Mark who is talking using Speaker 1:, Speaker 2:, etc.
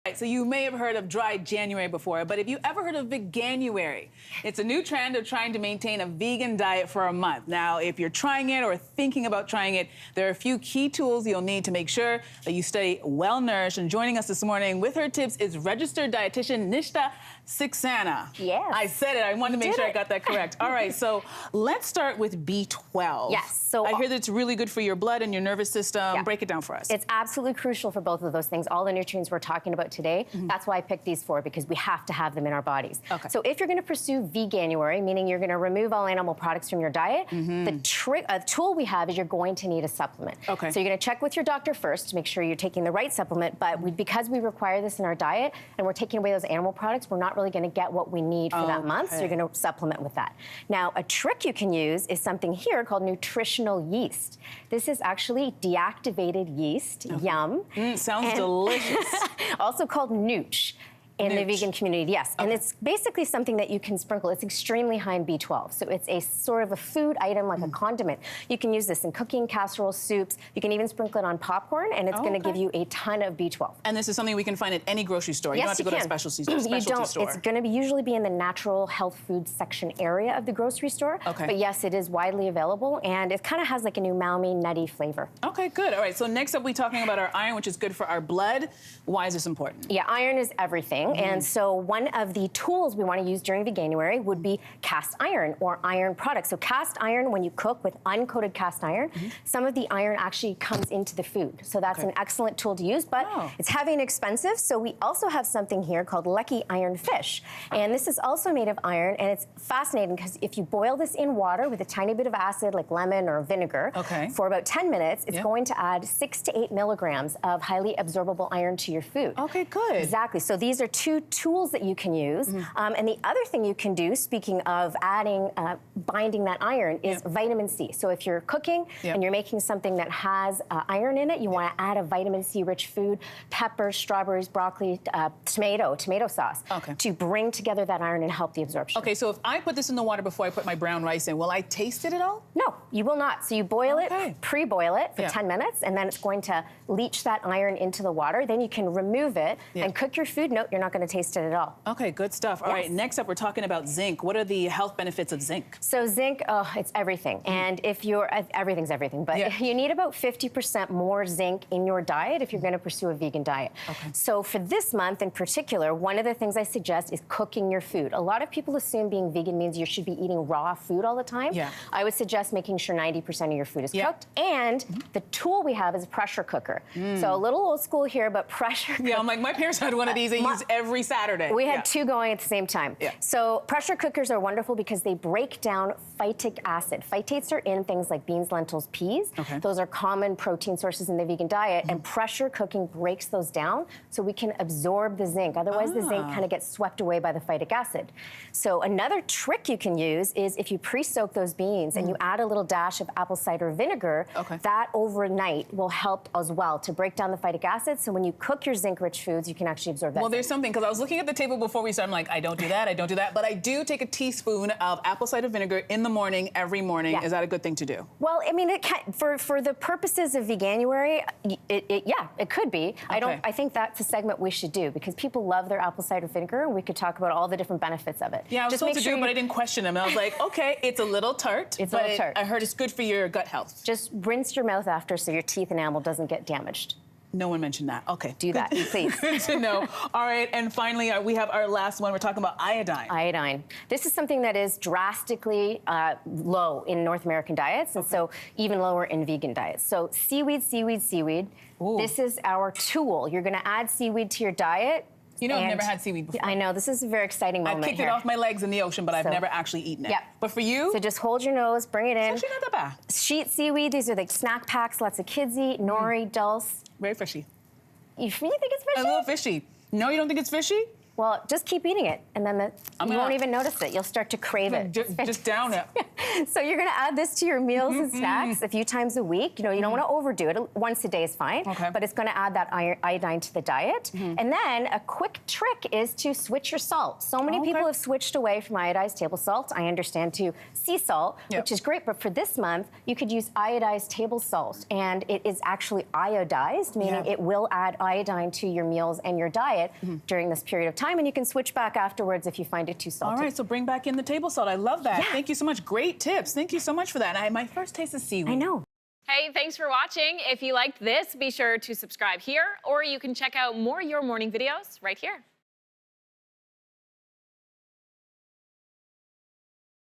Speaker 1: Right, so you may have heard of dry January before, but have you ever heard of Veganuary? It's a new trend of trying to maintain a vegan diet for a month. Now, if you're trying it or thinking about trying it, there are a few key tools you'll need to make sure that you stay well-nourished. And joining us this morning with her tips is registered dietitian Nishta Saxena.
Speaker 2: Yes.
Speaker 1: I said it. I wanted to make sure I got that correct. All right, so let's start with B12.
Speaker 2: Yes. So
Speaker 1: I hear that it's really good for your blood and your nervous system.
Speaker 2: Yeah.
Speaker 1: Break it down for us.
Speaker 2: It's absolutely crucial for both of those things. All the nutrients we're talking about today, that's why I picked these four, because we have to have them in our bodies.
Speaker 1: Okay.
Speaker 2: So if you're going to pursue Veganuary, meaning you're going to remove all animal products from your diet, the tool we have is you're going to need a supplement.
Speaker 1: Okay.
Speaker 2: So you're going to check with your doctor first to make sure you're taking the right supplement, but because we require this in our diet and we're taking away those animal products, we're not really going to get what we need for that month, so you're going to supplement with that. Now, a trick you can use is something here called nutritional yeast. This is actually deactivated yeast, yum.
Speaker 1: Sounds delicious.
Speaker 2: Also called nooch in the vegan community, yes.
Speaker 1: Okay.
Speaker 2: And it's basically something that you can sprinkle. It's extremely high in B12. So it's a sort of a food item, like a condiment. You can use this in cooking, casseroles, soups. You can even sprinkle it on popcorn, and it's going to give you a ton of B12.
Speaker 1: And this is something we can find at any grocery store. You
Speaker 2: Yes,
Speaker 1: don't have to go to a specialty store.
Speaker 2: It's going to usually be in the natural health food section area of the grocery store.
Speaker 1: Okay.
Speaker 2: But yes, it is widely available, and it kind of has like an umami, nutty flavor.
Speaker 1: Okay, good. All right, so next up we're talking about our iron, which is good for our blood. Why is this important?
Speaker 2: Yeah, iron is everything. And so one of the tools we want to use during Veganuary would be cast iron or iron products. So cast iron, when you cook with uncoated cast iron, some of the iron actually comes into the food. So that's an excellent tool to use, but it's heavy and expensive. So we also have something here called Lucky Iron Fish. And this is also made of iron, and it's fascinating because if you boil this in water with a tiny bit of acid like lemon or vinegar for about 10 minutes, it's going to add 6 to 8 milligrams of highly absorbable iron to your food.
Speaker 1: Okay, good.
Speaker 2: Exactly. So these are two tools that you can use. And the other thing you can do, speaking of adding, binding that iron, is vitamin C. So if you're cooking and you're making something that has iron in it, you want to add a vitamin C-rich food, peppers, strawberries, broccoli, tomato sauce, to bring together that iron and help the absorption.
Speaker 1: Okay, so if I put this in the water before I put my brown rice in, will I taste it at all?
Speaker 2: No, you will not. So you boil it, pre-boil it for 10 minutes, and then it's going to leach that iron into the water. Then you can remove it and cook your food. No, you're not going to taste it at all.
Speaker 1: Okay, good stuff. All right, next up we're talking about zinc. What are the health benefits of zinc?
Speaker 2: So zinc, it's everything. And if you're, everything's everything, but you need about 50% more zinc in your diet if you're going to pursue a vegan diet. So for this month in particular, one of the things I suggest is cooking your food. A lot of people assume being vegan means you should be eating raw food all the time. I would suggest making sure 90% of your food is cooked. And the tool we have is a pressure cooker. So a little old school here, but pressure cooker.
Speaker 1: I'm like, my parents had one of these they use every Saturday.
Speaker 2: We had two going at the same time. So pressure cookers are wonderful because they break down phytic acid. Phytates are in things like beans, lentils, peas. Those are common protein sources in the vegan diet, and pressure cooking breaks those down so we can absorb the zinc. Otherwise, the zinc kind of gets swept away by the phytic acid. So another trick you can use is if you pre-soak those beans and you add a little dash of apple cider vinegar, that overnight will help as well to break down the phytic acid. So when you cook your zinc-rich foods, you can actually absorb that.
Speaker 1: Well, there's something, because I was looking at the table before we started, I'm like, I don't do that, but I do take a teaspoon of apple cider vinegar in the morning, every morning. Is that a good thing to do?
Speaker 2: Well, I mean, it can, for the purposes of Veganuary, it could be. I think that's a segment we should do because people love their apple cider vinegar, and we could talk about all the different benefits of it.
Speaker 1: Yeah, I was told to do it, but I didn't question them. And I was like, okay, it's a little tart.
Speaker 2: It's a little tart.
Speaker 1: I heard it's good for your gut health.
Speaker 2: Just rinse your mouth after so your teeth enamel doesn't get damaged.
Speaker 1: No one mentioned that. Okay.
Speaker 2: Do that, please.
Speaker 1: Good to know. All right, and finally, we have our last one. We're talking about iodine.
Speaker 2: Iodine. This is something that is drastically low in North American diets, and so even lower in vegan diets. So seaweed. This is our tool. You're going to add seaweed to your diet.
Speaker 1: You know, I've never had seaweed before.
Speaker 2: I know, this is a very exciting moment.
Speaker 1: I've kicked it off my legs in the ocean, but I've never actually eaten it. But for you?
Speaker 2: So just hold your nose, bring it in.
Speaker 1: It's actually not that bad.
Speaker 2: Sheet seaweed, these are like snack packs, lots of kids eat, nori, dulse.
Speaker 1: Very fishy.
Speaker 2: You think it's fishy?
Speaker 1: A little fishy. No, you don't think it's fishy?
Speaker 2: Well, just keep eating it, and then you won't even notice it. You'll start to crave it.
Speaker 1: Just down it.
Speaker 2: So you're gonna add this to your meals and snacks a few times a week. You know, you don't wanna overdo it. Once a day is fine, but it's gonna add that iodine to the diet. And then a quick trick is to switch your salt. So many people have switched away from iodized table salt, I understand, to sea salt, which is great, but for this month, you could use iodized table salt, and it is actually iodized, meaning it will add iodine to your meals and your diet during this period of time, and you can switch back afterwards if you find it too salty.
Speaker 1: All right, so bring back in the table salt. I love that. Thank you so much. Great tips. Thank you so much for that. My first taste is seaweed.
Speaker 2: I know.
Speaker 3: Hey, thanks for watching. If you liked this, be sure to subscribe here, or you can check out more Your Morning videos right here.